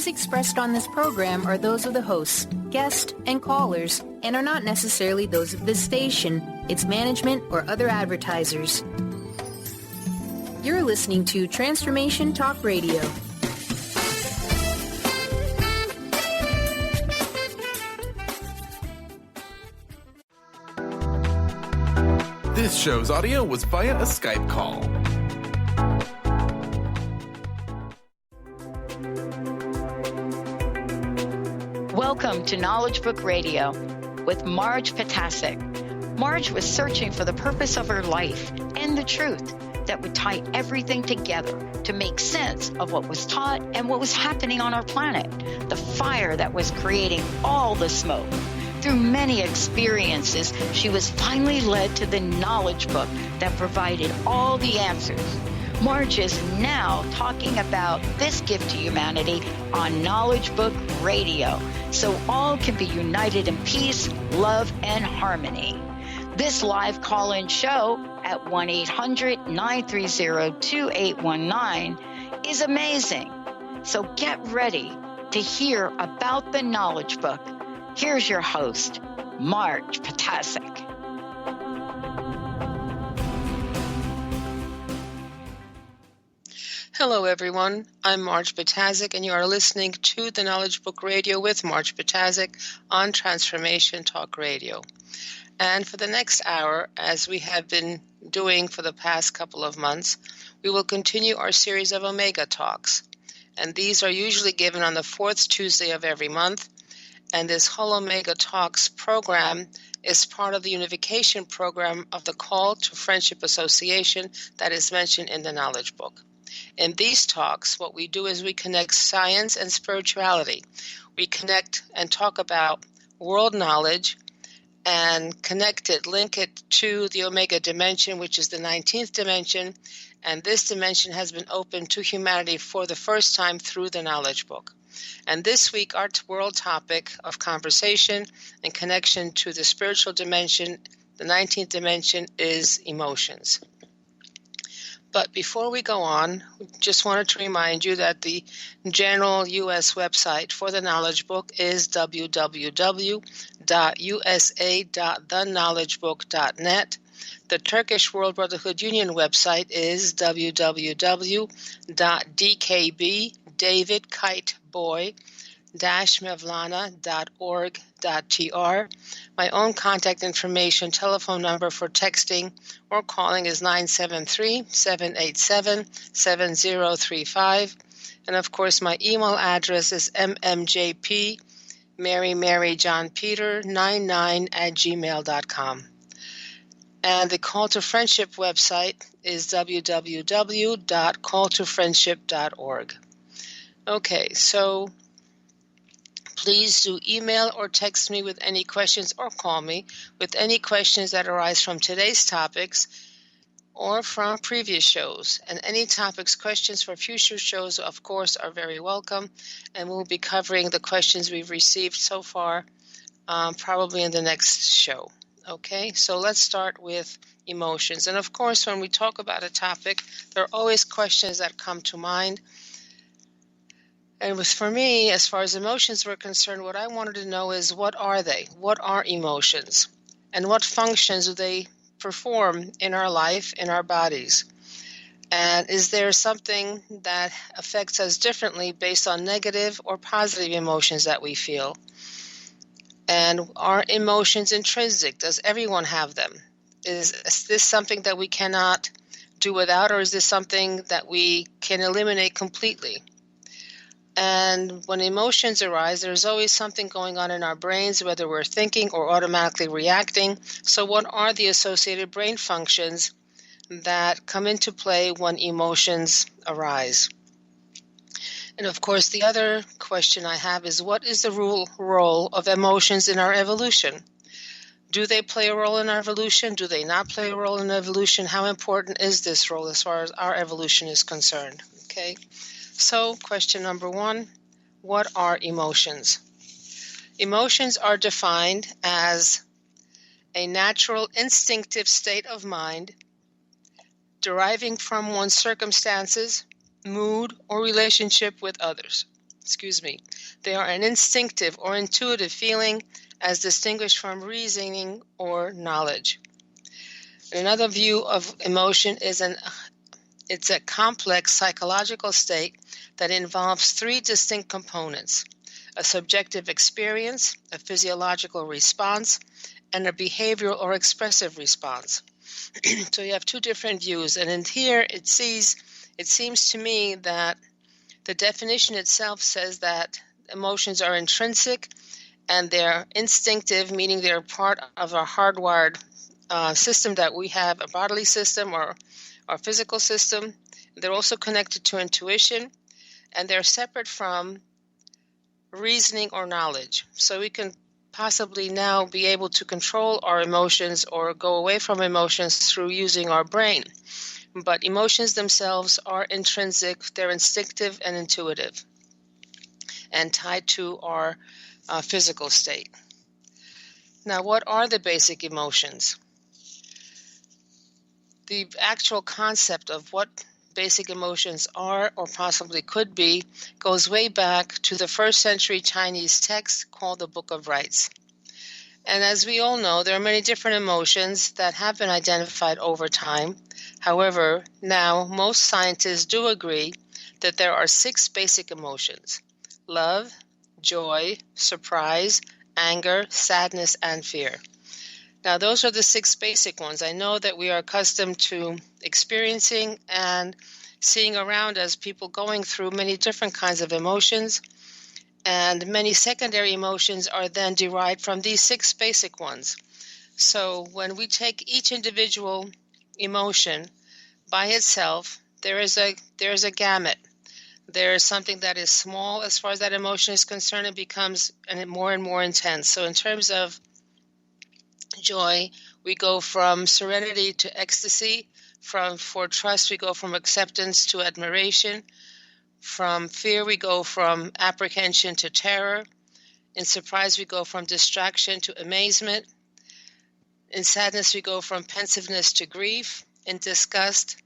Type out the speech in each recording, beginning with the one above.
views expressed on this program are those of the hosts, guests, and callers, and are not necessarily those of this station, its management, or other advertisers. You're listening to Transformation Talk Radio. This show's audio was via a Skype call. Welcome to Knowledge Book Radio with Marge Potasic. Marge was searching for the purpose of her life and the truth that would tie everything together to make sense of what was taught and what was happening on our planet, the fire that was creating all the smoke. Through many experiences, she was finally led to the knowledge book that provided all the answers. Marge is now talking about this gift to humanity on Knowledge Book Radio, so all can be united in peace, love, and harmony. This live call-in show at 1-800-930-2819 is amazing. So get ready to hear about the knowledge book. Here's your host, Marge Potasic. Hello, everyone. I'm Marge Potasic, and you are listening to the Knowledge Book Radio with Marge Potasic on Transformation Talk Radio. And for the next hour, as we have been doing for the past couple of months, we will continue our series of Omega Talks. And these are usually given on the fourth Tuesday of every month. And this whole Omega Talks program is part of the unification program of the Call to Friendship Association that is mentioned in the Knowledge Book. In these talks, what we do is we connect science and spirituality. We connect and talk about world knowledge and link it to the Omega dimension, which is the 19th dimension. And this dimension has been opened to humanity for the first time through the Knowledge Book. And this week, our world topic of conversation and connection to the spiritual dimension, the 19th dimension, is emotions. But before we go on, just wanted to remind you that the general U.S. website for the Knowledge Book is www.usa.theknowledgebook.net. The Turkish World Brotherhood Union website is www.dkb-mevlana.org.tr. My own contact information, telephone number for texting or calling is 973-787-7035. And of course, my email address is mmjp@gmail.com. And the Call to Friendship website is www.calltofriendship.org. Okay, so please do email or text me with any questions or call me with any questions that arise from today's topics or from previous shows. And any topics, questions for future shows, of course, are very welcome. And we'll be covering the questions we've received so far probably in the next show. Okay, so let's start with emotions. And of course, when we talk about a topic, there are always questions that come to mind. And for me, as far as emotions were concerned, what I wanted to know is, what are they? What are emotions? And what functions do they perform in our life, in our bodies? And is there something that affects us differently based on negative or positive emotions that we feel? And are emotions intrinsic? Does everyone have them? Is this something that we cannot do without, or is this something that we can eliminate completely? And when emotions arise, there's always something going on in our brains, whether we're thinking or automatically reacting. So what are the associated brain functions that come into play when emotions arise? And of course, the other question I have is, what is the role of emotions in our evolution? Do they play a role in our evolution? Do they not play a role in evolution? How important is this role as far as our evolution is concerned? Okay, so question number one, what are emotions? Emotions are defined as a natural instinctive state of mind deriving from one's circumstances, mood, or relationship with others. They are an instinctive or intuitive feeling as distinguished from reasoning or knowledge. Another view of emotion is it's a complex psychological state that involves three distinct components: a subjective experience, a physiological response, and a behavioral or expressive response. So you have two different views, and in here it seems to me that the definition itself says that emotions are intrinsic and they're instinctive, meaning they're part of a hardwired system that we have, a bodily system or our physical system. They're also connected to intuition, and they're separate from reasoning or knowledge. So we can possibly now be able to control our emotions or go away from emotions through using our brain. But emotions themselves are intrinsic, they're instinctive and intuitive, and tied to our physical state. Now, what are the basic emotions? The actual concept of what basic emotions are or possibly could be goes way back to the first century Chinese text called the Book of Rites. And as we all know, there are many different emotions that have been identified over time. However, now most scientists do agree that there are 6 basic emotions: love, joy, surprise, anger, sadness, and fear. Now, those are the 6 basic ones. I know that we are accustomed to experiencing and seeing around us people going through many different kinds of emotions, and many secondary emotions are then derived from these 6 basic ones. So when we take each individual emotion by itself, there is a gamut. There is something that is small as far as that emotion is concerned. It becomes more and more intense. So in terms of joy, we go from serenity to ecstasy. For trust, we go from acceptance to admiration. From fear, we go from apprehension to terror. In surprise, we go from distraction to amazement. In sadness, we go from pensiveness to grief. In disgust,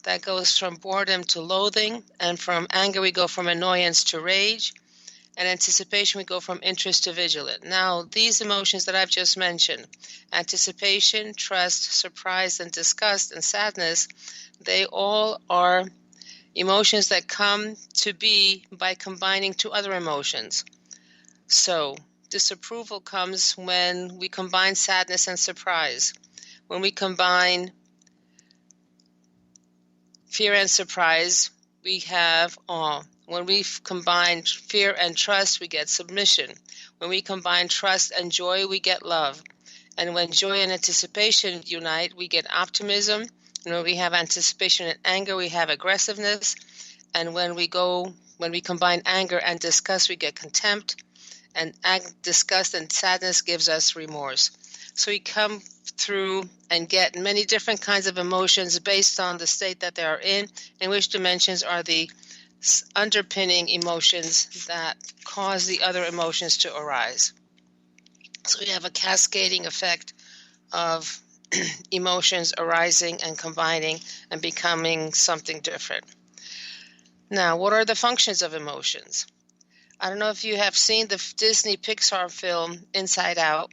that goes from boredom to loathing. And from anger, we go from annoyance to rage. And anticipation, we go from interest to vigilant. Now, these emotions that I've just mentioned, anticipation, trust, surprise, and disgust, and sadness, they all are emotions that come to be by combining 2 other emotions. So, disapproval comes when we combine sadness and surprise. When we combine fear and surprise, we have awe. When we combine fear and trust, we get submission. When we combine trust and joy, we get love. And when joy and anticipation unite, we get optimism. And when we have anticipation and anger, we have aggressiveness. And when we combine anger and disgust, we get contempt. And disgust and sadness gives us remorse. So we come through and get many different kinds of emotions based on the state that they are in, and which dimensions are the underpinning emotions that cause the other emotions to arise. So we have a cascading effect of emotions arising and combining and becoming something different. Now, what are the functions of emotions? I don't know if you have seen the Disney Pixar film Inside Out.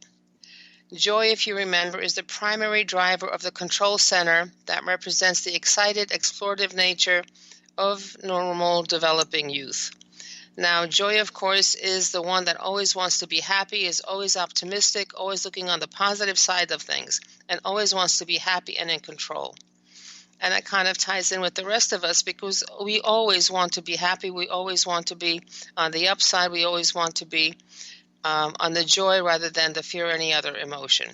Joy, if you remember, is the primary driver of the control center that represents the excited, explorative nature of normal developing youth. Now, joy, of course, is the one that always wants to be happy, is always optimistic, always looking on the positive side of things, and always wants to be happy and in control. And that kind of ties in with the rest of us because we always want to be happy. We always want to be on the upside. We always want to be on the joy rather than the fear or any other emotion.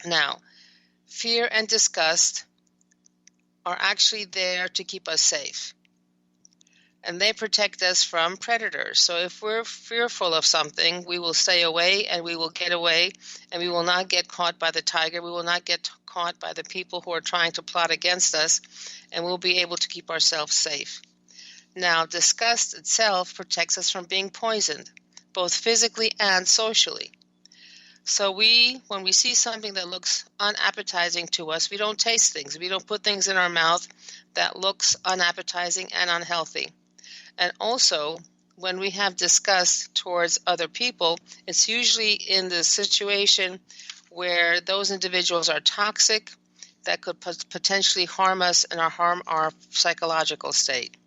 Now, fear and disgust are actually there to keep us safe. And they protect us from predators. So if we're fearful of something, we will stay away and we will get away and we will not get caught by the tiger. We will not get caught by the people who are trying to plot against us, and we'll be able to keep ourselves safe. Now, disgust itself protects us from being poisoned, both physically and socially. So when we see something that looks unappetizing to us, we don't taste things. We don't put things in our mouth that looks unappetizing and unhealthy. And also, when we have disgust towards other people, it's usually in the situation where those individuals are toxic that could potentially harm us and harm our psychological state.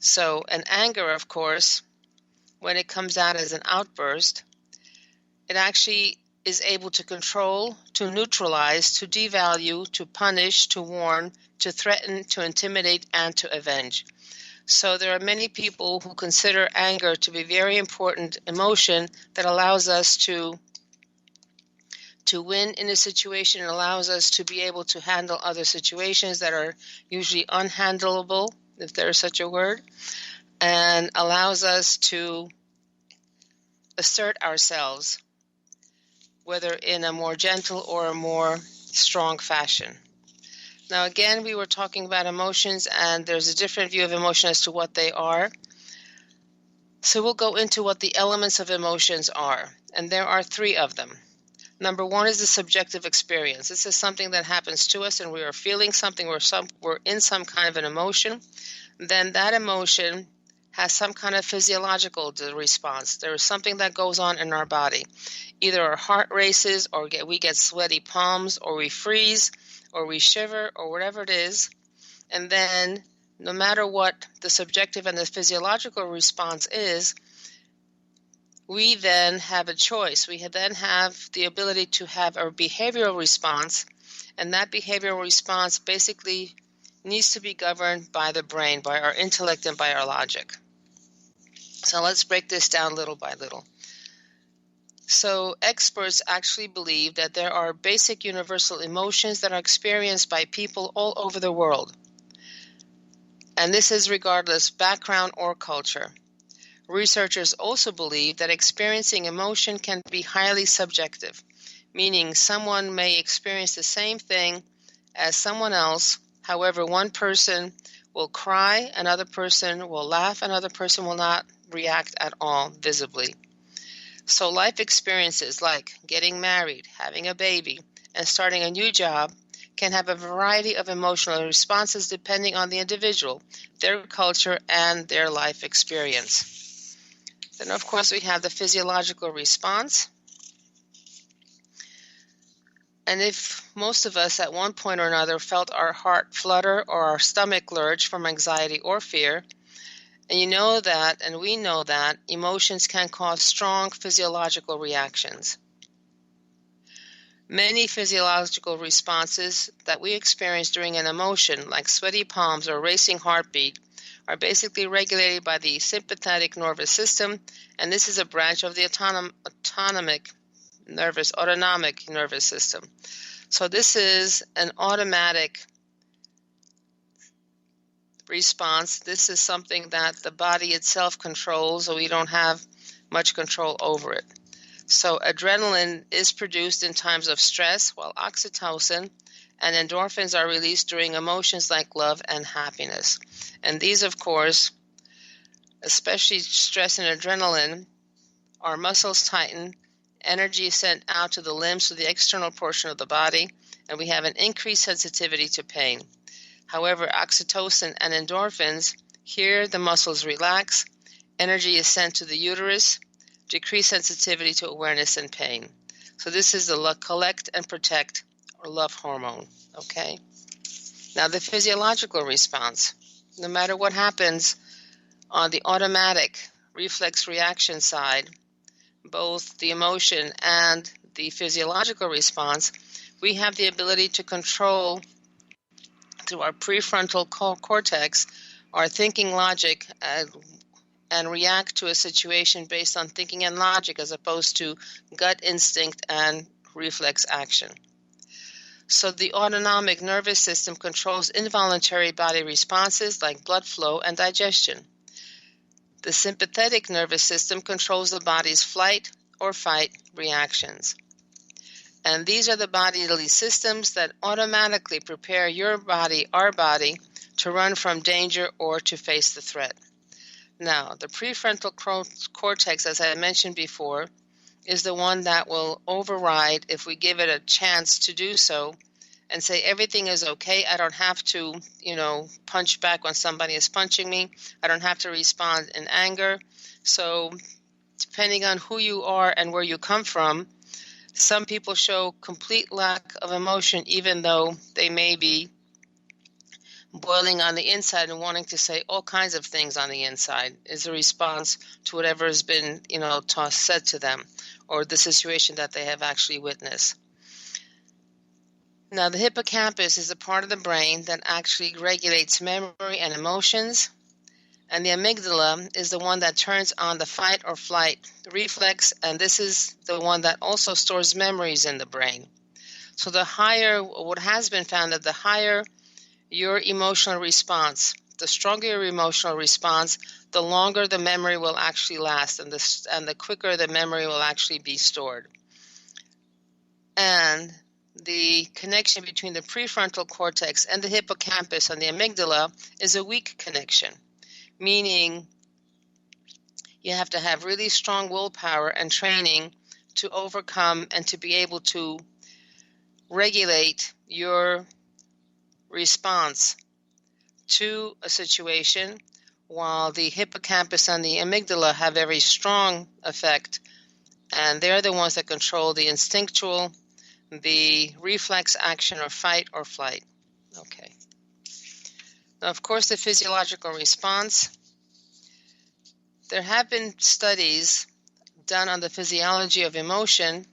So, an anger, of course, when it comes out as an outburst, it actually is able to control, to neutralize, to devalue, to punish, to warn, to threaten, to intimidate, and to avenge. So there are many people who consider anger to be a very important emotion that allows us to win in a situation and allows us to be able to handle other situations that are usually unhandleable, if there is such a word, and allows us to assert ourselves, whether in a more gentle or a more strong fashion. Now, again, we were talking about emotions, and there's a different view of emotion as to what they are. So we'll go into what the elements of emotions are, and there are 3 of them. Number 1 is the subjective experience. This is something that happens to us, and we are feeling something, we're in some kind of an emotion. Then that emotion has some kind of physiological response. There is something that goes on in our body. Either our heart races, or we get sweaty palms, or we freeze, or we shiver, or whatever it is. And then, no matter what the subjective and the physiological response is, we then have a choice. We then have the ability to have a behavioral response, and that behavioral response basically needs to be governed by the brain, by our intellect, and by our logic. So let's break this down little by little. So experts actually believe that there are basic universal emotions that are experienced by people all over the world. And this is regardless background or culture. Researchers also believe that experiencing emotion can be highly subjective, meaning someone may experience the same thing as someone else. However, one person will cry, another person will laugh, another person will not react at all visibly. So life experiences like getting married, having a baby, and starting a new job can have a variety of emotional responses depending on the individual, their culture, and their life experience. Then, of course, we have the physiological response. And if most of us at one point or another felt our heart flutter or our stomach lurch from anxiety or fear, and you know that, and we know that, emotions can cause strong physiological reactions. Many physiological responses that we experience during an emotion, like sweaty palms or racing heartbeat, are basically regulated by the sympathetic nervous system, and this is a branch of the autonomic nervous system. So this is an automatic response. This is something that the body itself controls, so we don't have much control over it. So adrenaline is produced in times of stress, while oxytocin and endorphins are released during emotions like love and happiness. And these, of course, especially stress and adrenaline, our muscles tighten, energy is sent out to the limbs, to the external portion of the body, and we have an increased sensitivity to pain. However, oxytocin and endorphins, here the muscles relax, energy is sent to the uterus, decreased sensitivity to awareness and pain. So this is the collect and protect or love hormone, okay? Now the physiological response, no matter what happens on the automatic reflex reaction side, both the emotion and the physiological response, we have the ability to control through our prefrontal cortex our thinking logic and react to a situation based on thinking and logic as opposed to gut instinct and reflex action. So the autonomic nervous system controls involuntary body responses like blood flow and digestion. The sympathetic nervous system controls the body's flight or fight reactions. And these are the bodily systems that automatically prepare your body, our body, to run from danger or to face the threat. Now, the prefrontal cortex, as I mentioned before, is the one that will override, if we give it a chance to do so, and say everything is okay. I don't have to, punch back when somebody is punching me. I don't have to respond in anger. So depending on who you are and where you come from, some people show complete lack of emotion, even though they may be boiling on the inside and wanting to say all kinds of things on the inside is a response to whatever has been, said to them, or the situation that they have actually witnessed. Now, the hippocampus is a part of the brain that actually regulates memory and emotions, and the amygdala is the one that turns on the fight or flight reflex, and this is the one that also stores memories in the brain. So what has been found that the higher your emotional response, the stronger your emotional response, the longer the memory will actually last, and the quicker the memory will actually be stored. And the connection between the prefrontal cortex and the hippocampus and the amygdala is a weak connection, meaning you have to have really strong willpower and training to overcome and to be able to regulate your response to a situation, while the hippocampus and the amygdala have very strong effect, and they're the ones that control the instinctual, the reflex action or fight or flight. Okay. Now, of course, the physiological response. There have been studies done on the physiology of emotion,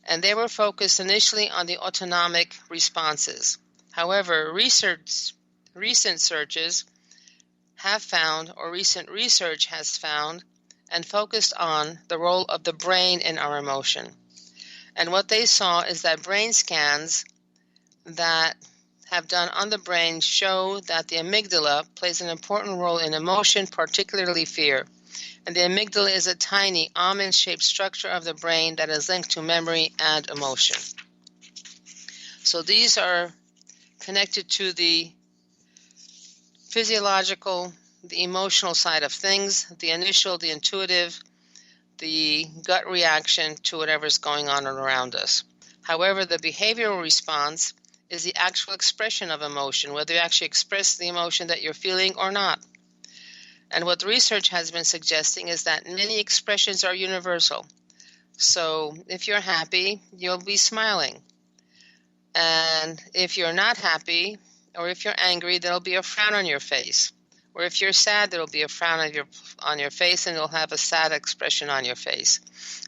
and they were focused initially on the autonomic responses. However, recent searches have found, or recent research has found, and focused on the role of the brain in our emotion. And what they saw is that brain scans that have done on the brain show that the amygdala plays an important role in emotion, particularly fear. And the amygdala is a tiny almond-shaped structure of the brain that is linked to memory and emotion. So these are connected to the physiological, the emotional side of things, the initial, the intuitive, the gut reaction to whatever's going on around us. However, the behavioral response is the actual expression of emotion, whether you actually express the emotion that you're feeling or not. And what the research has been suggesting is that many expressions are universal. So if you're happy, you'll be smiling. And if you're not happy, or if you're angry, there'll be a frown on your face. Or if you're sad, there'll be a frown on your face, and you'll have a sad expression on your face.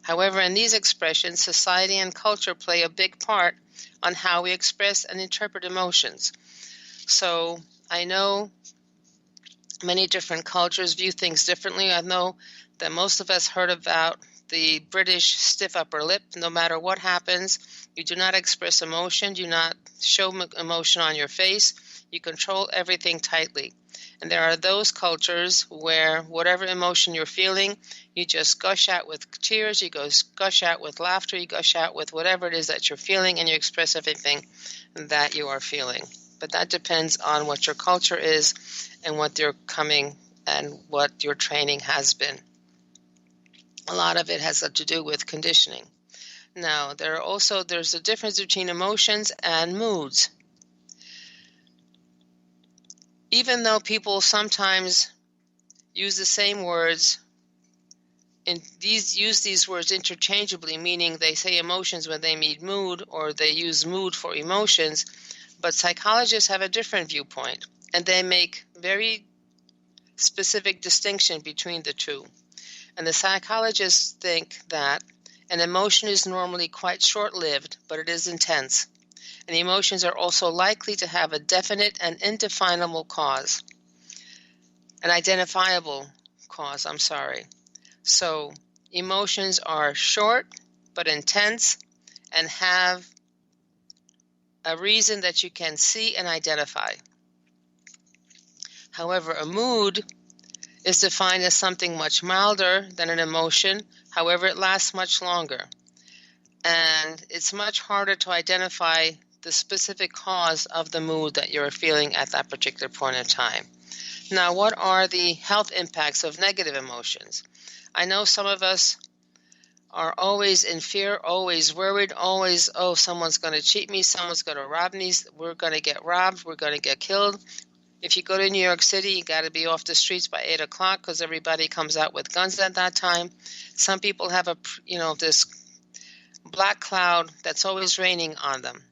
However, in these expressions, society and culture play a big part on how we express and interpret emotions. So I know many different cultures view things differently. I know that most of us heard about the British stiff upper lip. No matter what happens, you do not express emotion, do not show emotion on your face. You control everything tightly. And there are those cultures where whatever emotion you're feeling, you just gush out with tears, you gush out with laughter, you gush out with whatever it is that you're feeling, and you express everything that you are feeling. But that depends on what your culture is and what you're coming and what your training has been. A lot of it has to do with conditioning. Now, there's a difference between emotions and moods. Even though people sometimes use the same words, use these words interchangeably, meaning they say emotions when they mean mood, or they use mood for emotions, but psychologists have a different viewpoint, and they make very specific distinction between the two. And the psychologists think that an emotion is normally quite short-lived, but it is intense. And the emotions are also likely to have a definite and indefinable cause. An identifiable cause, So emotions are short but intense and have a reason that you can see and identify. However, a mood is defined as something much milder than an emotion. However, it lasts much longer. And it's much harder to identify the specific cause of the mood that you're feeling at that particular point in time. Now, what are the health impacts of negative emotions? I know some of us are always in fear, always worried, always, oh, someone's going to cheat me, someone's going to rob me, we're going to get robbed, we're going to get killed. If you go to New York City, you got to be off the streets by 8 o'clock because everybody comes out with guns at that time. Some people have this black cloud that's always raining on them.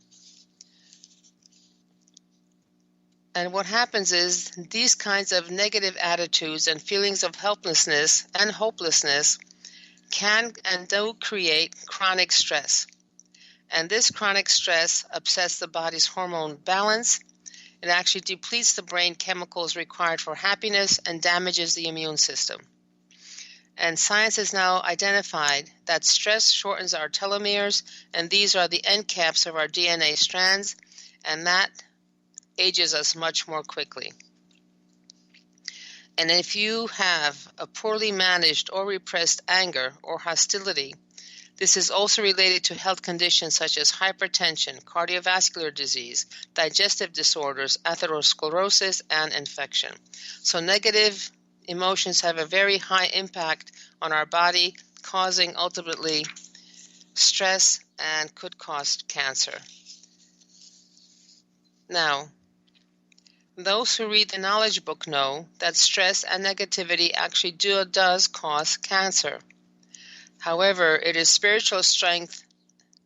And what happens is these kinds of negative attitudes and feelings of helplessness and hopelessness can and do create chronic stress. And this chronic stress upsets the body's hormone balance. It actually depletes the brain chemicals required for happiness and damages the immune system. And science has now identified that stress shortens our telomeres, and these are the end caps of our DNA strands, and that ages us much more quickly. And if you have a poorly managed or repressed anger or hostility, this is also related to health conditions such as hypertension, cardiovascular disease, digestive disorders, atherosclerosis, and infection. So negative emotions have a very high impact on our body, causing ultimately stress and could cause cancer. Now, those who read the knowledge book know that stress and negativity actually does cause cancer. However, it is spiritual strength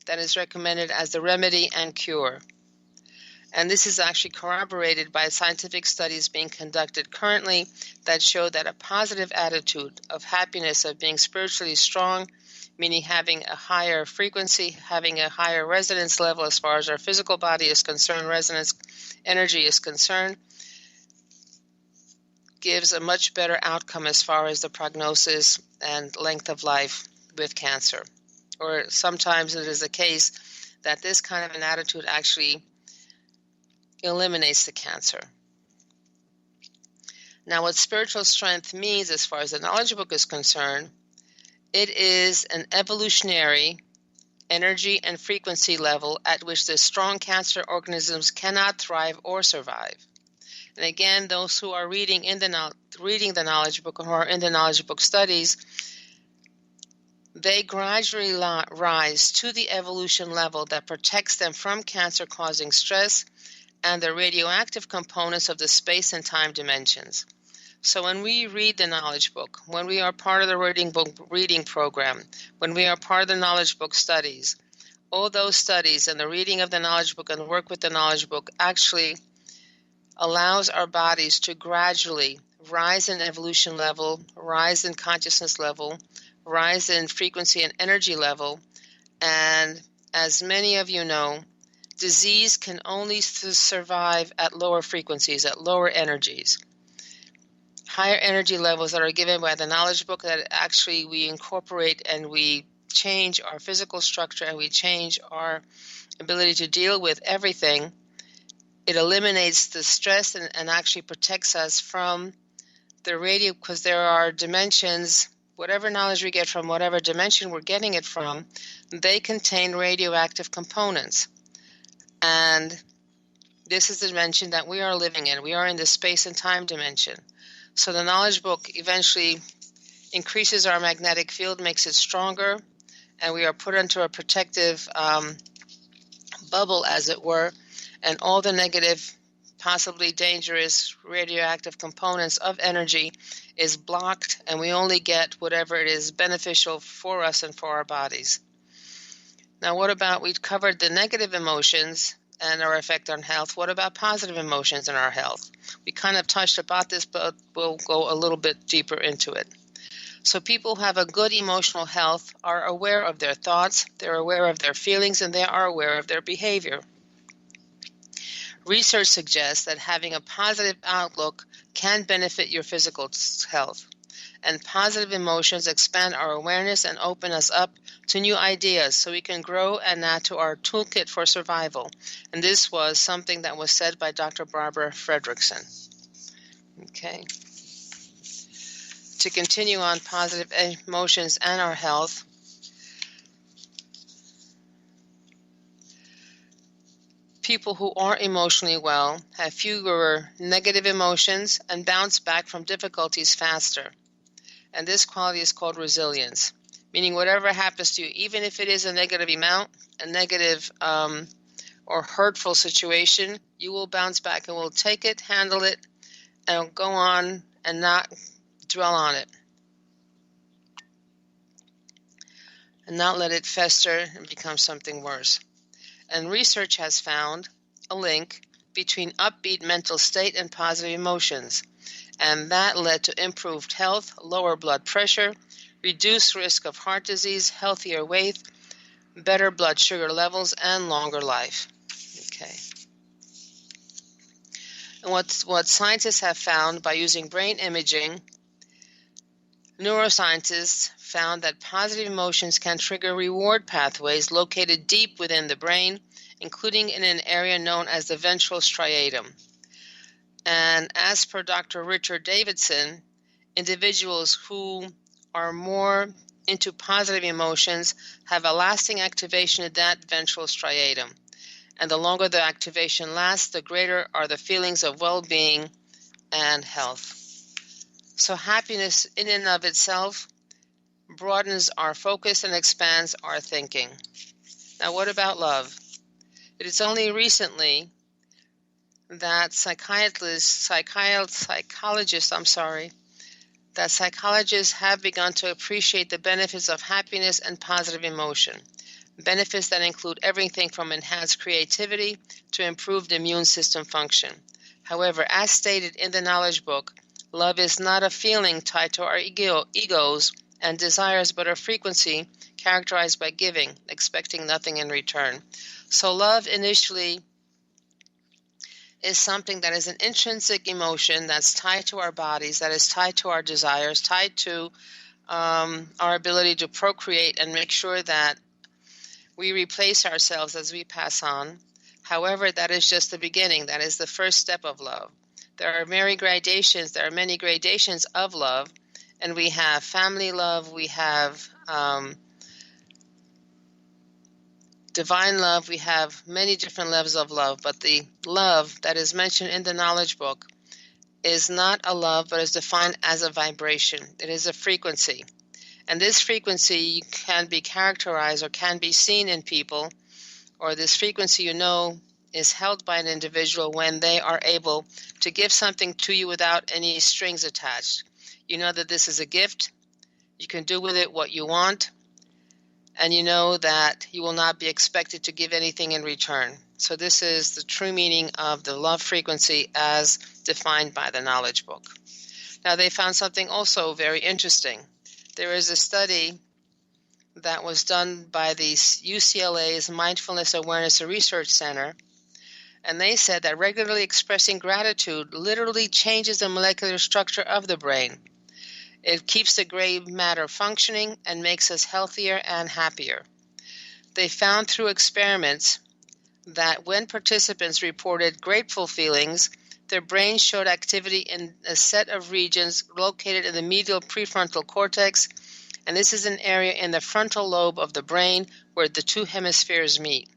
that is recommended as the remedy and cure. And this is actually corroborated by scientific studies being conducted currently that show that a positive attitude of happiness, of being spiritually strong, meaning having a higher frequency, having a higher resonance level as far as our physical body is concerned, resonance energy is concerned, gives a much better outcome as far as the prognosis and length of life with cancer. Or sometimes it is the case that this kind of an attitude actually eliminates the cancer. Now, what spiritual strength means as far as the knowledge book is concerned, it is an evolutionary energy and frequency level at which the strong cancer organisms cannot thrive or survive. And again, those who are reading the knowledge book or who are in the knowledge book studies, they gradually rise to the evolution level that protects them from cancer-causing stress and the radioactive components of the space and time dimensions. So when we read the knowledge book, when we are part of the reading program, when we are part of the knowledge book studies, all those studies and the reading of the knowledge book and work with the knowledge book actually allows our bodies to gradually rise in evolution level, rise in consciousness level, rise in frequency and energy level. And as many of you know, disease can only survive at lower frequencies, at lower energies. Higher energy levels that are given by the knowledge book that actually we incorporate and we change our physical structure and we change our ability to deal with everything. It eliminates the stress and actually protects us from the radio, because there are dimensions, whatever knowledge we get from whatever dimension we're getting it from, they contain radioactive components. And this is the dimension that we are living in. We are in the space and time dimension. So the knowledge book eventually increases our magnetic field, makes it stronger, and we are put into a protective bubble, as it were, and all the negative, possibly dangerous radioactive components of energy is blocked, and we only get whatever it is beneficial for us and for our bodies. Now, what about, we covered the negative emotions and our effect on health. What about positive emotions in our health? We kind of touched about this, but we'll go a little bit deeper into it. So people who have a good emotional health are aware of their thoughts, they're aware of their feelings, and they are aware of their behavior. Research suggests that having a positive outlook can benefit your physical health. And positive emotions expand our awareness and open us up to new ideas so we can grow and add to our toolkit for survival. And this was something that was said by Dr. Barbara Fredrickson. Okay. To continue on positive emotions and our health, people who are emotionally well have fewer negative emotions and bounce back from difficulties faster. And this quality is called resilience. meaning whatever happens to you, even if it is a negative amount, a negative or hurtful situation, you will bounce back and will take it, handle it, and go on and not dwell on it. And not let it fester and become something worse. And research has found a link between upbeat mental state and positive emotions. And that led to improved health, lower blood pressure, reduced risk of heart disease, healthier weight, better blood sugar levels, and longer life. Okay. And what scientists have found by using brain imaging, neuroscientists found that positive emotions can trigger reward pathways located deep within the brain, including in an area known as the ventral striatum. And as per Dr. Richard Davidson, individuals who are more into positive emotions have a lasting activation of that ventral striatum. And the longer the activation lasts, the greater are the feelings of well-being and health. So happiness in and of itself broadens our focus and expands our thinking. Now, what about love? It is only recently that psychologists have begun to appreciate the benefits of happiness and positive emotion, benefits that include everything from enhanced creativity to improved immune system function. However, as stated in the knowledge book, love is not a feeling tied to our egos and desires, but a frequency characterized by giving, expecting nothing in return. So love initially is something that is an intrinsic emotion that's tied to our bodies, that is tied to our desires, tied to our ability to procreate and make sure that we replace ourselves as we pass on. However, that is just the beginning. That is the first step of love. There are many gradations of love, and we have family love, we have divine love, we have many different levels of love, but the love that is mentioned in the knowledge book is not a love, but is defined as a vibration. It is a frequency. And this frequency can be characterized or can be seen in people, or this frequency, is held by an individual when they are able to give something to you without any strings attached. You know that this is a gift. You can do with it what you want. And you know that you will not be expected to give anything in return. So this is the true meaning of the love frequency as defined by the knowledge book. Now, they found something also very interesting. There is a study that was done by the UCLA's Mindfulness Awareness Research Center, and they said that regularly expressing gratitude literally changes the molecular structure of the brain. It keeps the gray matter functioning and makes us healthier and happier. They found through experiments that when participants reported grateful feelings, their brains showed activity in a set of regions located in the medial prefrontal cortex, and this is an area in the frontal lobe of the brain where the two hemispheres meet.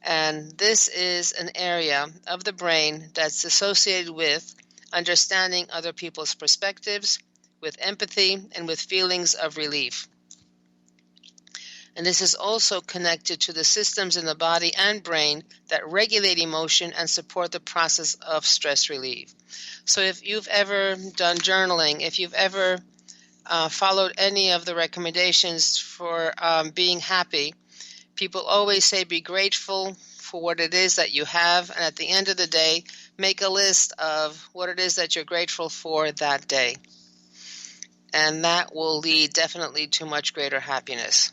And this is an area of the brain that's associated with understanding other people's perspectives, with empathy, and with feelings of relief. And this is also connected to the systems in the body and brain that regulate emotion and support the process of stress relief. So if you've ever done journaling, if you've ever followed any of the recommendations for being happy, people always say be grateful for what it is that you have, and at the end of the day, make a list of what it is that you're grateful for that day. And that will lead definitely to much greater happiness.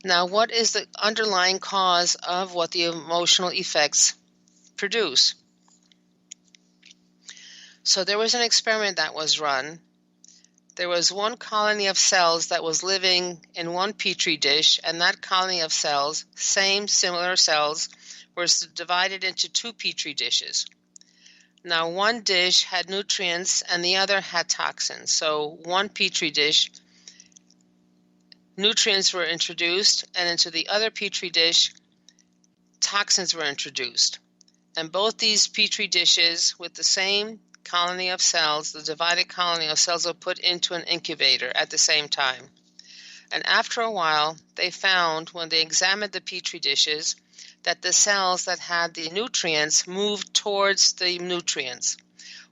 Now, what is the underlying cause of what the emotional effects produce? So there was an experiment that was run. There was one colony of cells that was living in one petri dish, and that colony of cells, similar cells, were divided into two petri dishes. Now, one dish had nutrients and the other had toxins. So one petri dish, nutrients were introduced, and into the other petri dish, toxins were introduced. And both these petri dishes with the same colony of cells, the divided colony of cells, were put into an incubator at the same time. And after a while, they found when they examined the petri dishes that the cells that had the nutrients moved towards the nutrients,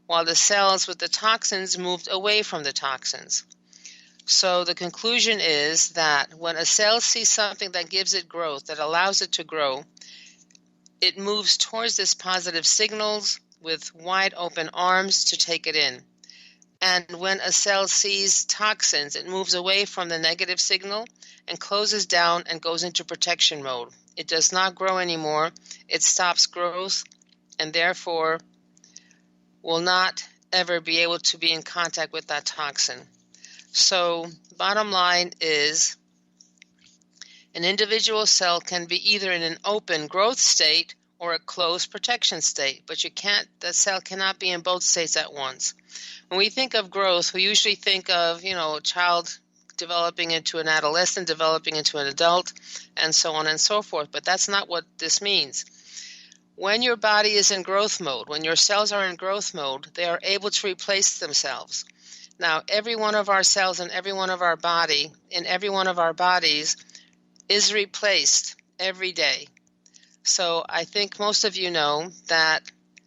while the cells with the toxins moved away from the toxins. So the conclusion is that when a cell sees something that gives it growth, that allows it to grow, it moves towards this positive signals with wide open arms to take it in. And when a cell sees toxins, it moves away from the negative signal and closes down and goes into protection mode. It does not grow anymore. It stops growth and therefore will not ever be able to be in contact with that toxin. So bottom line is an individual cell can be either in an open growth state or a closed protection state, but the cell cannot be in both states at once. When we think of growth, we usually think of, a child developing into an adolescent, developing into an adult, and so on and so forth. But that's not what this means. When your body is in growth mode, when your cells are in growth mode, they are able to replace themselves. Now, every one of our cells in every one of our bodies is replaced every day. So I think most of you know that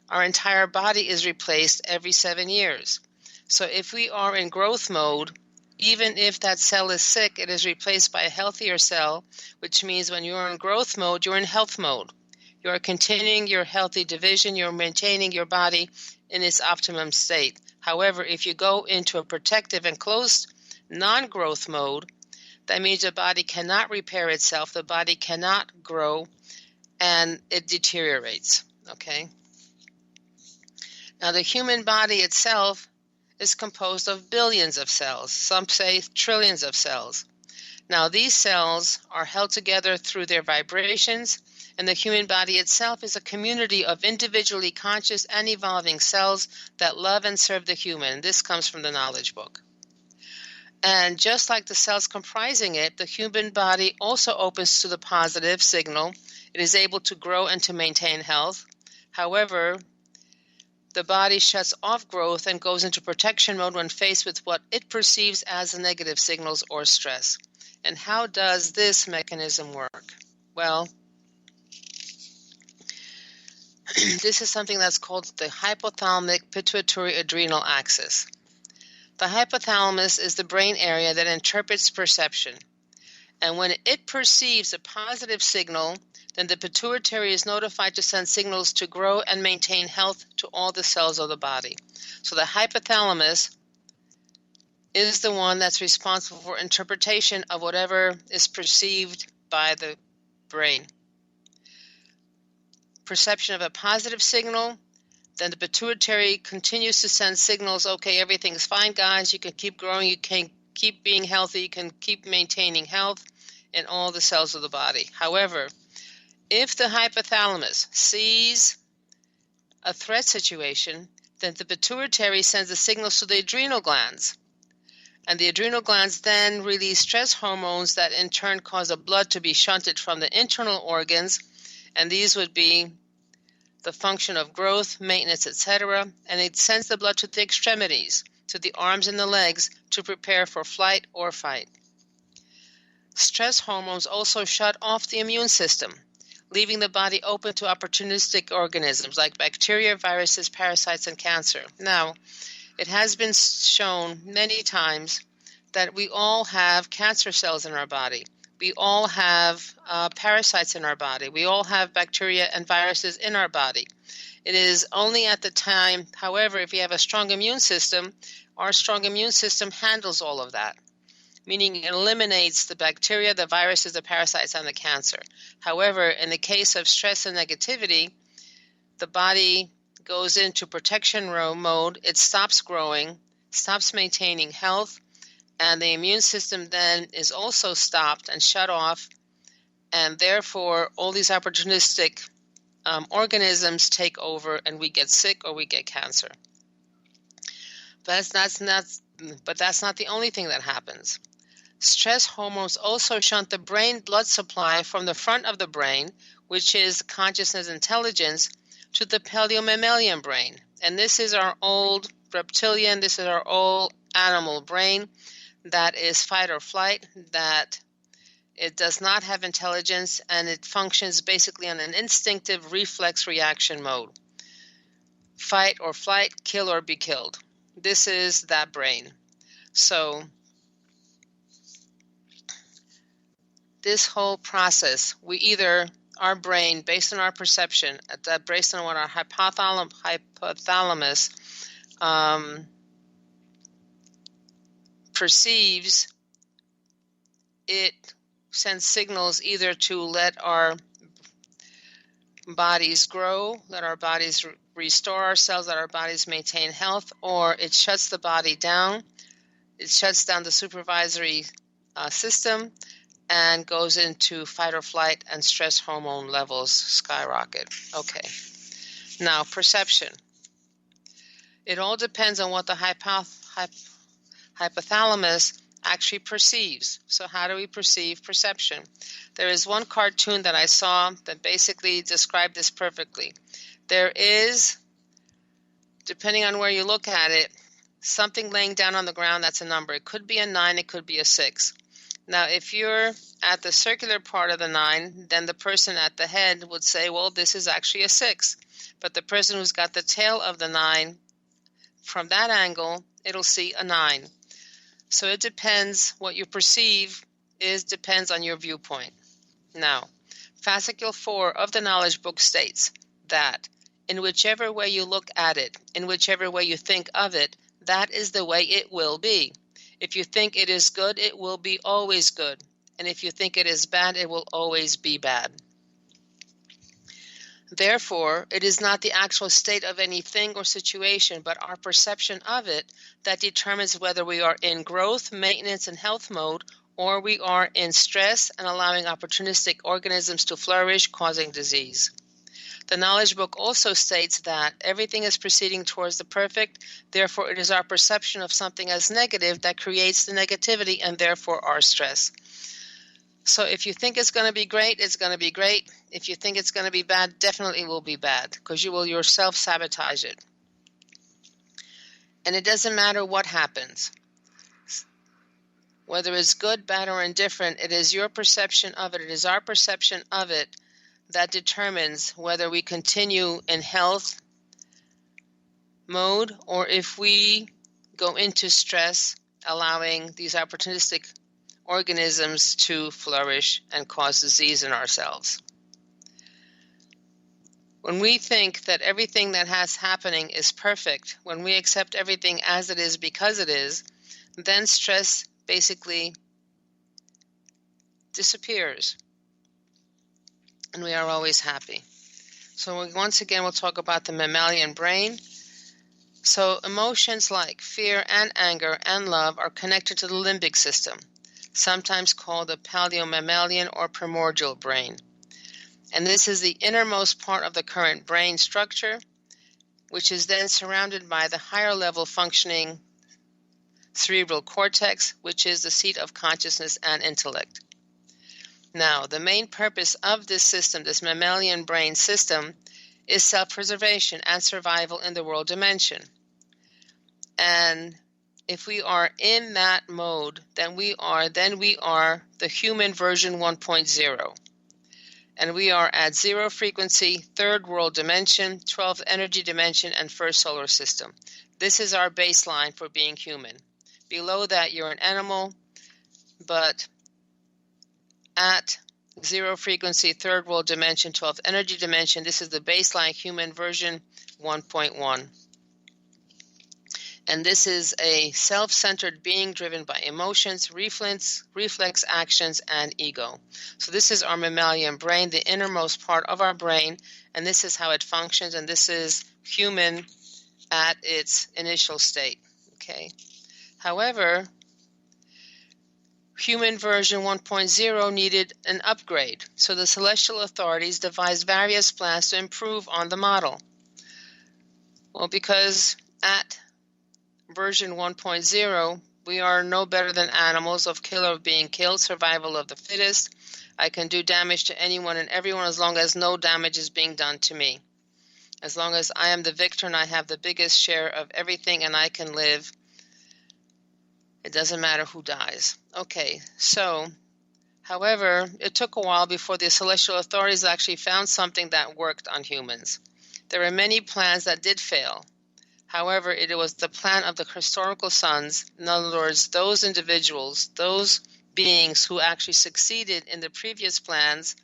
our entire body is replaced every 7 years. So if we are in growth mode, even if that cell is sick, it is replaced by a healthier cell, which means when you're in growth mode, you're in health mode. You are continuing your healthy division. You're maintaining your body in its optimum state. However, if you go into a protective and closed non-growth mode, that means the body cannot repair itself. The body cannot grow, and it deteriorates. Okay? Now, the human body itself is composed of billions of cells. Some say trillions of cells. Now, these cells are held together through their vibrations, and the human body itself is a community of individually conscious and evolving cells that love and serve the human. This comes from the Knowledge Book. And just like the cells comprising it, the human body also opens to the positive signal. It is able to grow and to maintain health. However, the body shuts off growth and goes into protection mode when faced with what it perceives as negative signals or stress. And how does this mechanism work? Well, this is something that's called the hypothalamic pituitary adrenal axis. The hypothalamus is the brain area that interprets perception. And when it perceives a positive signal, then the pituitary is notified to send signals to grow and maintain health to all the cells of the body. So the hypothalamus is the one that's responsible for interpretation of whatever is perceived by the brain. Perception of a positive signal, then the pituitary continues to send signals, okay, everything's fine, guys, you can keep growing, you can keep being healthy, you can keep maintaining health in all the cells of the body. However, if the hypothalamus sees a threat situation, then the pituitary sends the signals to the adrenal glands. And the adrenal glands then release stress hormones that in turn cause the blood to be shunted from the internal organs, and these would be the function of growth, maintenance, etc., and it sends the blood to the extremities, to the arms and the legs, to prepare for flight or fight. Stress hormones also shut off the immune system, leaving the body open to opportunistic organisms like bacteria, viruses, parasites, and cancer. Now, it has been shown many times that we all have cancer cells in our body. We all have parasites in our body. We all have bacteria and viruses in our body. It is only at the time, however, if we have a strong immune system, our strong immune system handles all of that, meaning it eliminates the bacteria, the viruses, the parasites, and the cancer. However, in the case of stress and negativity, the body goes into protection mode, it stops growing, stops maintaining health, and the immune system then is also stopped and shut off, and therefore all these opportunistic organisms take over and we get sick or we get cancer. But that's not the only thing that happens. Stress hormones also shunt the brain blood supply from the front of the brain, which is consciousness intelligence, to the paleomammalian brain. And this is our old reptilian, this is our old animal brain that is fight or flight, that it does not have intelligence, and it functions basically on an instinctive reflex reaction mode. Fight or flight, kill or be killed. This is that brain. So this whole process, our brain, based on our perception, based on what our hypothalamus perceives, it sends signals either to let our bodies grow, let our bodies restore ourselves, let our bodies maintain health, or it shuts the body down. It shuts down the supervisory system and goes into fight or flight, and stress hormone levels skyrocket. Okay. Now, perception. It all depends on what the hypothalamus actually perceives. So how do we perceive perception? There is one cartoon that I saw that basically described this perfectly. There is, depending on where you look at it, something laying down on the ground that's a number. It could be a 9, it could be a 6. Now, if you're at the circular part of the 9, then the person at the head would say, well, this is actually a 6. But the person who's got the tail of the 9, from that angle, it'll see a 9. So it depends, what you perceive depends on your viewpoint. Now, fascicule 4 of the knowledge book states that in whichever way you look at it, in whichever way you think of it, that is the way it will be. If you think it is good, it will be always good. And if you think it is bad, it will always be bad. Therefore, it is not the actual state of anything or situation, but our perception of it that determines whether we are in growth, maintenance, and health mode, or we are in stress and allowing opportunistic organisms to flourish, causing disease. The knowledge book also states that everything is proceeding towards the perfect, therefore it is our perception of something as negative that creates the negativity and therefore our stress. So if you think it's going to be great, it's going to be great. If you think it's going to be bad, definitely will be bad, because you will yourself sabotage it. And it doesn't matter what happens. Whether it's good, bad, or indifferent, it is your perception of it. It is our perception of it that determines whether we continue in health mode or if we go into stress, allowing these opportunistic organisms to flourish and cause disease in ourselves. When we think that everything that has happening is perfect, when we accept everything as it is because it is, then stress basically disappears and we are always happy. So once again, we'll talk about the mammalian brain. So emotions like fear and anger and love are connected to the limbic system, sometimes called the paleomammalian or primordial brain. And this is the innermost part of the current brain structure, which is then surrounded by the higher level functioning cerebral cortex, which is the seat of consciousness and intellect. Now, the main purpose of this system, this mammalian brain system, is self-preservation and survival in the world dimension. And if we are in that mode, then we are the human version 1.0. And we are at 0 frequency, 3rd world dimension, 12th energy dimension, and 1st solar system. This is our baseline for being human. Below that, you're an animal, but at 0 frequency, 3rd world dimension, 12th energy dimension, this is the baseline human version 1.1. And this is a self-centered being driven by emotions, reflex actions, and ego. So this is our mammalian brain, the innermost part of our brain, and this is how it functions, and this is human at its initial state. Okay. However, human version 1.0 needed an upgrade, so the celestial authorities devised various plans to improve on the model. Well, because at version 1.0, we are no better than animals of kill or being killed, survival of the fittest. I can do damage to anyone and everyone as long as no damage is being done to me. As long as I am the victor and I have the biggest share of everything and I can live, It doesn't matter who dies. Okay, so, however, it took a while before the celestial authorities actually found something that worked on humans. There were many plans that did fail. However, it was the plan of the historical sons, in other words, those individuals, those beings who actually succeeded in the previous plans,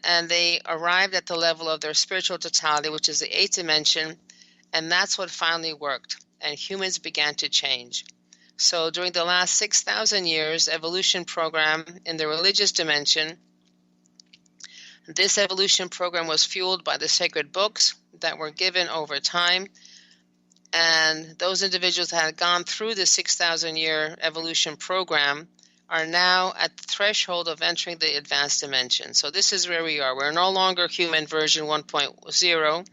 and they arrived at the level of their spiritual totality, which is the 8th dimension, and that's what finally worked, and humans began to change. So during the last 6,000 years, evolution program in the religious dimension, this evolution program was fueled by the sacred books that were given over time, and those individuals that had gone through the 6,000-year evolution program are now at the threshold of entering the advanced dimension. So this is where we are. We're no longer human version 1.0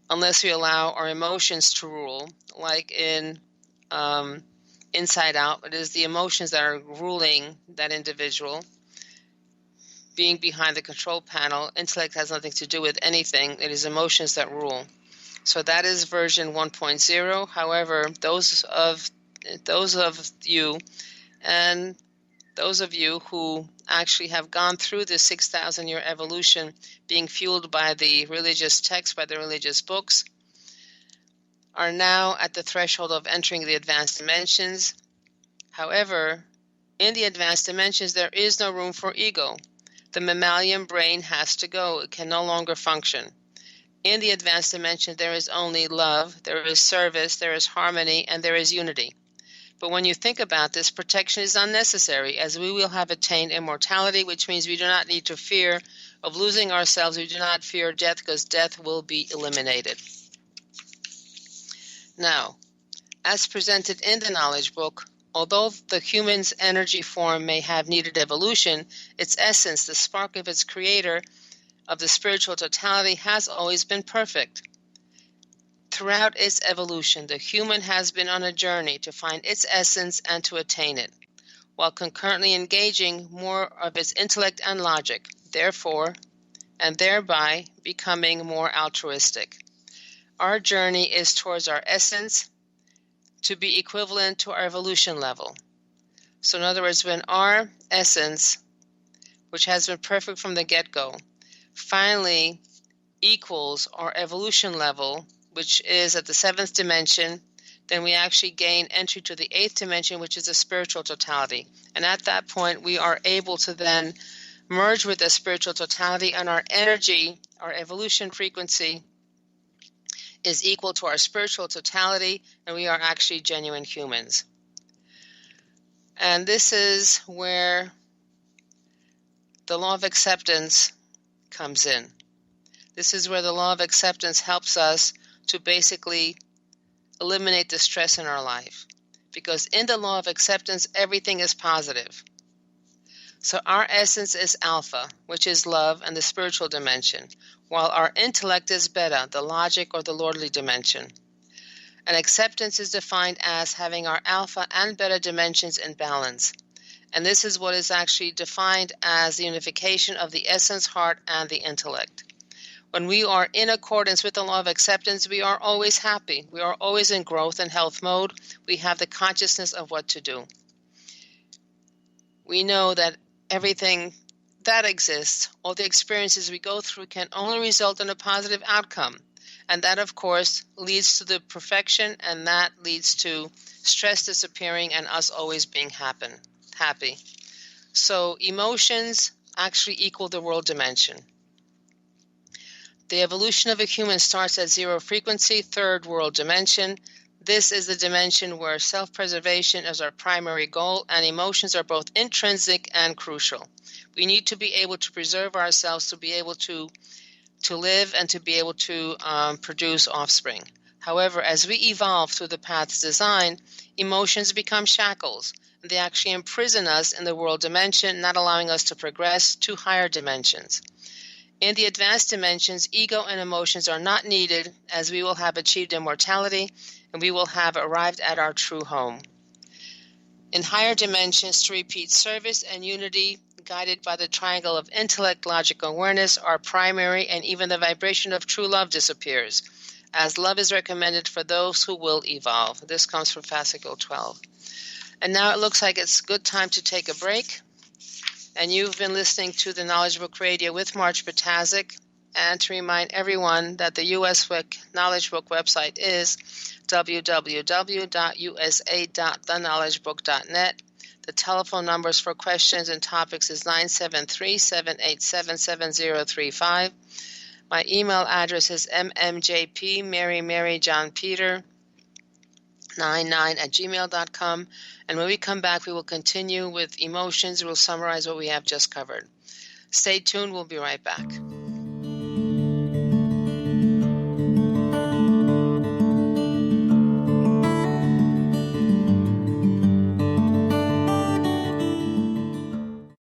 unless we allow our emotions to rule, like in Inside Out. It is the emotions that are ruling that individual. Being behind the control panel, intellect has nothing to do with anything. It is emotions that rule. So that is version 1.0. However, those of you and those of you who actually have gone through this 6,000-year evolution being fueled by the religious text, by the religious books, are now at the threshold of entering the advanced dimensions. However, in the advanced dimensions, there is no room for ego. The mammalian brain has to go. It can no longer function. In the advanced dimension, there is only love, there is service, there is harmony, and there is unity. But when you think about this, protection is unnecessary, as we will have attained immortality, which means we do not need to fear of losing ourselves. We do not fear death, because death will be eliminated. Now, as presented in the knowledge book, although the human's energy form may have needed evolution, its essence, the spark of its creator, of the spiritual totality, has always been perfect. Throughout its evolution, the human has been on a journey to find its essence and to attain it, while concurrently engaging more of its intellect and logic, therefore, and thereby becoming more altruistic. Our journey is towards our essence to be equivalent to our evolution level. So in other words, when our essence, which has been perfect from the get-go, finally equals our evolution level, which is at the 7th dimension, then we actually gain entry to the 8th dimension, which is a spiritual totality. And at that point, we are able to then merge with the spiritual totality, and our energy, our evolution frequency, is equal to our spiritual totality, and we are actually genuine humans. And this is where the law of acceptance comes in. This is where the law of acceptance helps us to basically eliminate the stress in our life. Because in the law of acceptance, everything is positive. So our essence is alpha, which is love and the spiritual dimension, while our intellect is beta, the logic or the lordly dimension. And acceptance is defined as having our alpha and beta dimensions in balance. And this is what is actually defined as the unification of the essence, heart, and the intellect. When we are in accordance with the law of acceptance, we are always happy. We are always in growth and health mode. We have the consciousness of what to do. We know that everything that exists, all the experiences we go through, can only result in a positive outcome. And that, of course, leads to the perfection, and that leads to stress disappearing and us always being happy. So emotions actually equal the world dimension. The evolution of a human starts at 0 frequency, 3rd world dimension. This is the dimension where self-preservation is our primary goal, and emotions are both intrinsic and crucial. We need to be able to preserve ourselves to be able to live and to be able to produce offspring. However, as we evolve through the path's design, emotions become shackles. They actually imprison us in the world dimension, not allowing us to progress to higher dimensions. In the advanced dimensions, ego and emotions are not needed, as we will have achieved immortality and we will have arrived at our true home. In higher dimensions, to repeat, service and unity, guided by the triangle of intellect, logic, awareness, are primary, and even the vibration of true love disappears. as love is recommended for those who will evolve. This comes from Fascicle 12. And now it looks like it's a good time to take a break. And you've been listening to the Knowledge Book Radio with Marge Patazik. And to remind everyone that the US Knowledge Book website is www.usa.theknowledgebook.net. The telephone numbers for questions and topics is 973-787-7035. My email address is mmjp, Mary John Peter, 99@gmail.com. And when we come back, we will continue with emotions. We'll summarize what we have just covered. Stay tuned. We'll be right back.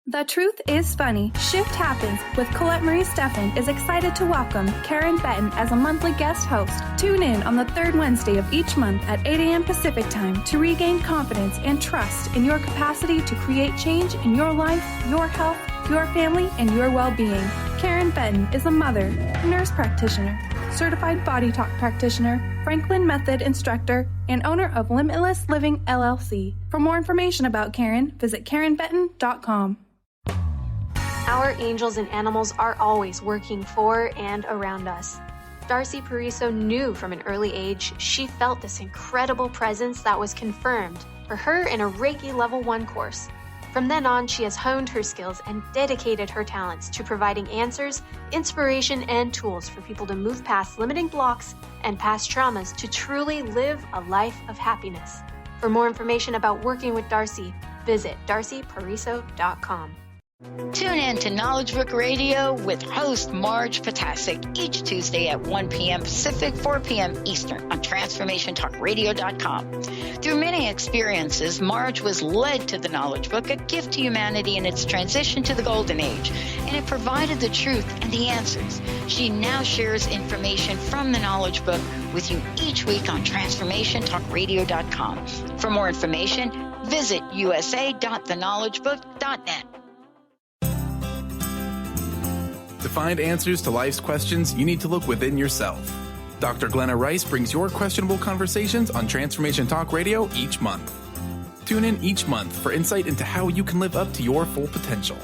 The Truth is Funny. Shift Happens with Colette Marie Steffen is excited to welcome Karen Benton as a monthly guest host. Tune in on the third Wednesday of each month at 8 a.m. Pacific Time to regain confidence and trust in your capacity to create change in your life, your health, your family, and your well-being. Karen Benton is a mother, nurse practitioner, certified body talk practitioner, Franklin Method instructor, and owner of Limitless Living LLC. For more information about Karen, visit KarenBenton.com. Our angels and animals are always working for and around us. Darcy Pariso knew from an early age she felt this incredible presence that was confirmed for her in a Reiki Level 1 course. From then on, she has honed her skills and dedicated her talents to providing answers, inspiration, and tools for people to move past limiting blocks and past traumas to truly live a life of happiness. For more information about working with Darcy, visit darcypariso.com. Tune in to Knowledge Book Radio with host Marge Patazik each Tuesday at 1 p.m. Pacific, 4 p.m. Eastern on TransformationTalkRadio.com. Through many experiences, Marge was led to the Knowledge Book, a gift to humanity in its transition to the Golden Age, and it provided the truth and the answers. She now shares information from the Knowledge Book with you each week on TransformationTalkRadio.com. For more information, visit usa.theknowledgebook.net. To find answers to life's questions, you need to look within yourself. Dr. Glenna Rice brings your questionable conversations on Transformation Talk Radio each month. Tune in each month for insight into how you can live up to your full potential.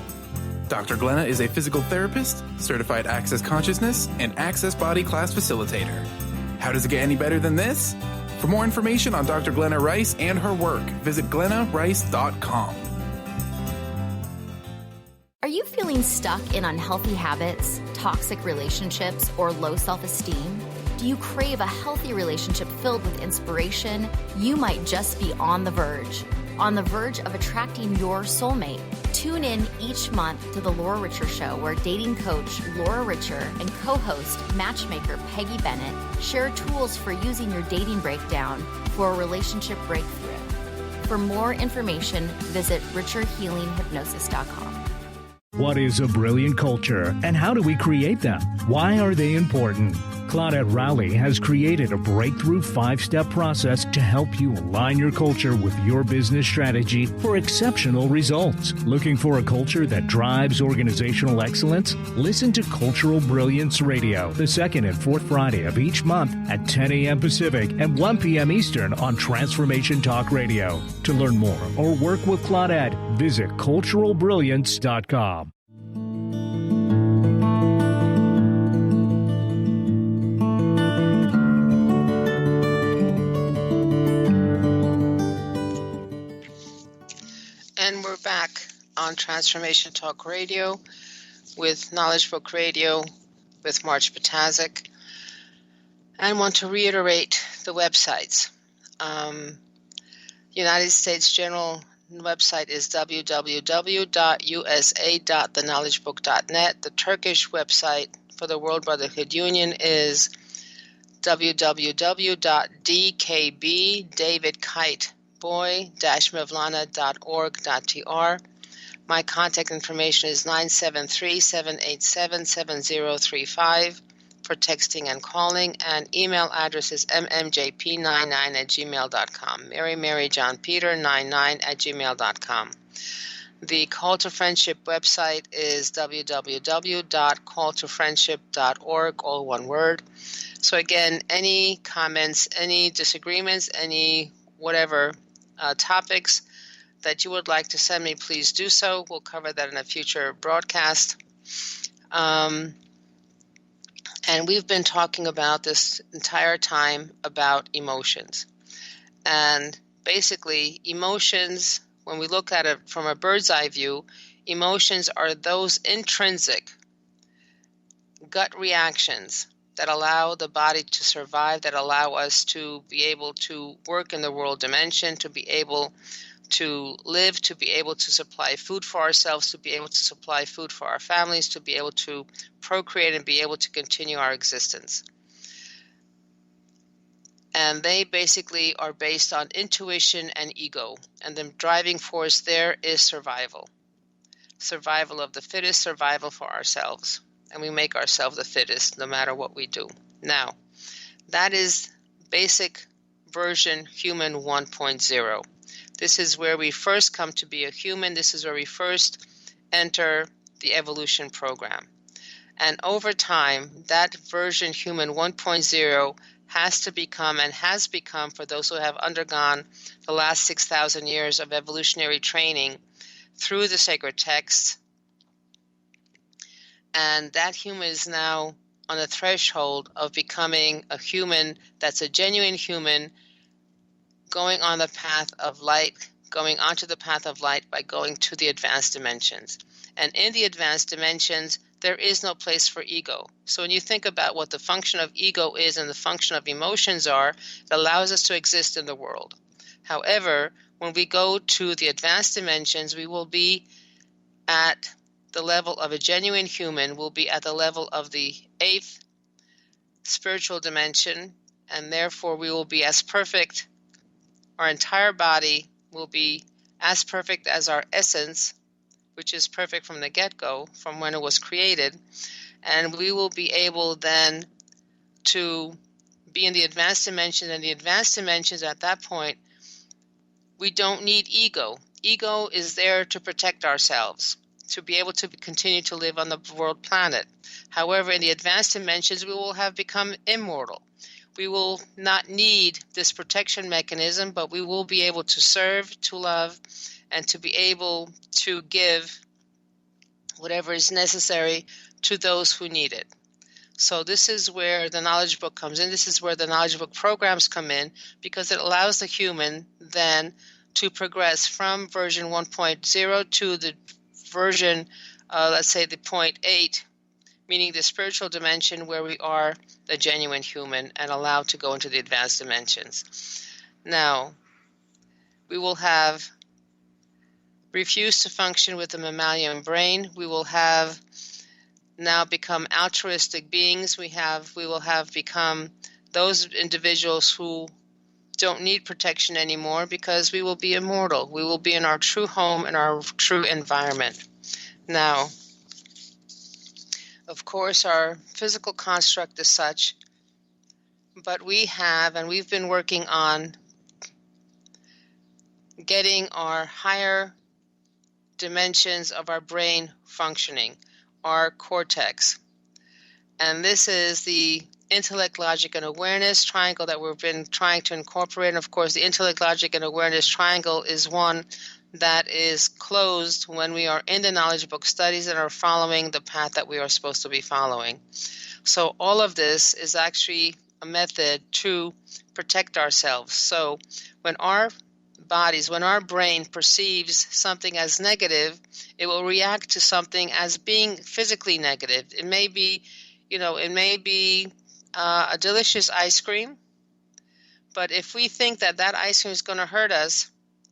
Dr. Glenna is a physical therapist, certified Access Consciousness, and Access Body Class facilitator. How does it get any better than this? For more information on Dr. Glenna Rice and her work, visit glennarice.com. Are you feeling stuck in unhealthy habits, toxic relationships, or low self-esteem? Do you crave a healthy relationship filled with inspiration? You might just be on the verge of attracting your soulmate. Tune in each month to The Laura Richer Show, where dating coach Laura Richer and co-host matchmaker Peggy Bennett share tools for using your dating breakdown for a relationship breakthrough. For more information, visit richerhealinghypnosis.com. What is a brilliant culture, and how do we create them? Why are they important? Claudette Rowley has created a breakthrough 5-step process to help you align your culture with your business strategy for exceptional results. Looking for a culture that drives organizational excellence? Listen to Cultural Brilliance Radio, the second and fourth Friday of each month at 10 a.m. Pacific and 1 p.m. Eastern on Transformation Talk Radio. To learn more or work with Claudette, visit culturalbrilliance.com. And we're back on Transformation Talk Radio with Knowledge Book Radio with Marge Patazik. And want to reiterate the websites. United States General website is www.usa.theknowledgebook.net. The Turkish website for the World Brotherhood Union is www.dkb-mevlana.org.tr. My contact information is 973-787-7035 for texting and calling, and email address is mmjp99@gmail.com. Mary John Peter 99@gmail.com. The Call to Friendship website is www.calltofriendship.org, all one word. So again, any comments, any disagreements, any whatever topics that you would like to send me, please do so. We'll cover that in a future broadcast. And we've been talking about this entire time about emotions. And basically, emotions, when we look at it from a bird's eye view, emotions are those intrinsic gut reactions that allow the body to survive, that allow us to be able to work in the world dimension, to be able to live, to be able to supply food for ourselves, to be able to supply food for our families, to be able to procreate and be able to continue our existence. And they basically are based on intuition and ego. And the driving force there is survival. Survival of the fittest, survival for ourselves. And we make ourselves the fittest no matter what we do. Now, that is basic version human 1.0. This is where we first come to be a human. This is where we first enter the evolution program. And over time, that version human 1.0 has to become and has become, for those who have undergone the last 6,000 years of evolutionary training through the sacred texts. And that human is now on the threshold of becoming a human that's a genuine human, going on the path of light, going onto the path of light by going to the advanced dimensions. And in the advanced dimensions, there is no place for ego. So when you think about what the function of ego is and the function of emotions are, it allows us to exist in the world. However, when we go to the advanced dimensions, we will be at the level of a genuine human, will be at the level of the 8th spiritual dimension, and therefore we will be as perfect. Our entire body will be as perfect as our essence, which is perfect from the get-go, from when it was created. And we will be able then to be in the advanced dimension. And the advanced dimensions at that point, we don't need ego. Ego is there to protect ourselves, to be able to continue to live on the world planet. However, in the advanced dimensions, we will have become immortal. We will not need this protection mechanism, but we will be able to serve, to love, and to be able to give whatever is necessary to those who need it. So this is where the knowledge book comes in. This is where the knowledge book programs come in, because it allows the human then to progress from version 1.0 to the version, let's say the 0.8, meaning the spiritual dimension where we are the genuine human and allowed to go into the advanced dimensions. Now, we will have refused to function with the mammalian brain. We will have now become altruistic beings. We will have become those individuals who don't need protection anymore, because we will be immortal. We will be in our true home, in our true environment. Now, of course, our physical construct is such, but we've been working on getting our higher dimensions of our brain functioning, our cortex. And this is the intellect, logic, and awareness triangle that we've been trying to incorporate. And of course, the intellect, logic, and awareness triangle is one that is closed when we are in the knowledge book studies and are following the path that we are supposed to be following. So all of this is actually a method to protect ourselves. So when our brain perceives something as negative, it will react to something as being physically negative. It may be, a delicious ice cream, but if we think that ice cream is going to hurt us,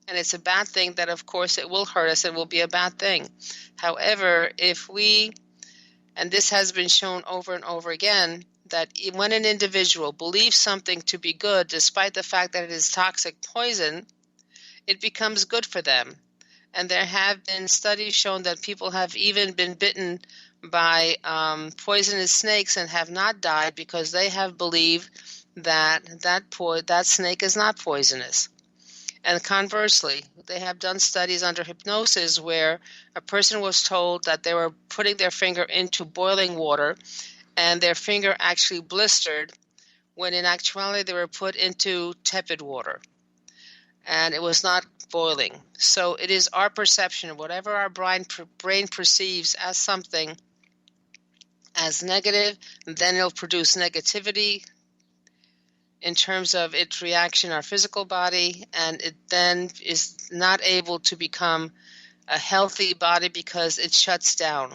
and it's a bad thing, that of course it will hurt us, it will be a bad thing. However, and this has been shown over and over again, that when an individual believes something to be good, despite the fact that it is toxic poison, it becomes good for them. And there have been studies shown that people have even been bitten by poisonous snakes and have not died, because they have believed that snake is not poisonous. And conversely, they have done studies under hypnosis where a person was told that they were putting their finger into boiling water and their finger actually blistered, when in actuality they were put into tepid water and it was not boiling. So it is our perception, whatever our brain perceives as something as negative, then it'll produce negativity in terms of its reaction in our physical body, and it then is not able to become a healthy body because it shuts down.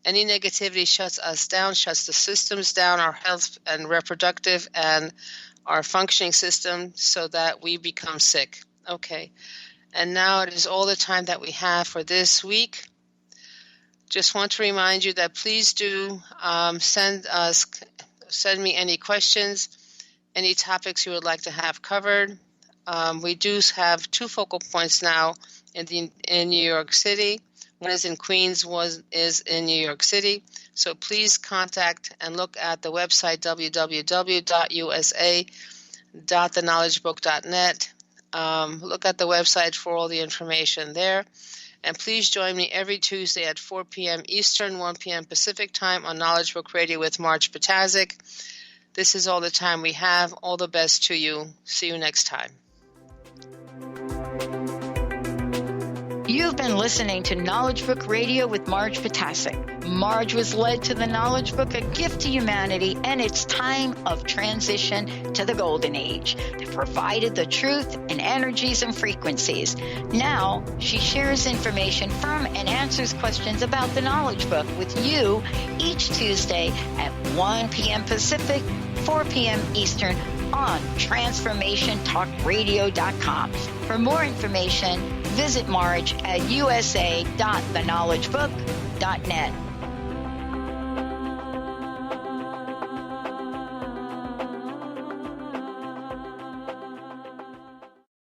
Any negativity shuts us down, shuts the systems down, our health and reproductive and our functioning system, so that we become sick. Okay, and now it is all the time that we have for this week. Just want to remind you that please do send me any questions, any topics you would like to have covered. We do have 2 focal points now in New York City. One is in Queens, one is in New York City. So please contact and look at the website www.usa.theknowledgebook.net. Look at the website for all the information there. And please join me every Tuesday at 4 p.m. Eastern, 1 p.m. Pacific time on Knowledge Book Radio with Marge Patazik. This is all the time we have. All the best to you. See you next time. You've been listening to Knowledge Book Radio with Marge Patazik. Marge was led to the Knowledge Book, a gift to humanity, and its time of transition to the Golden Age that provided the truth and energies and frequencies. Now, she shares information from and answers questions about the Knowledge Book with you each Tuesday at 1 p.m. Pacific, 4 p.m. Eastern on TransformationTalkRadio.com. For more information, visit Marge at usa.theknowledgebook.net.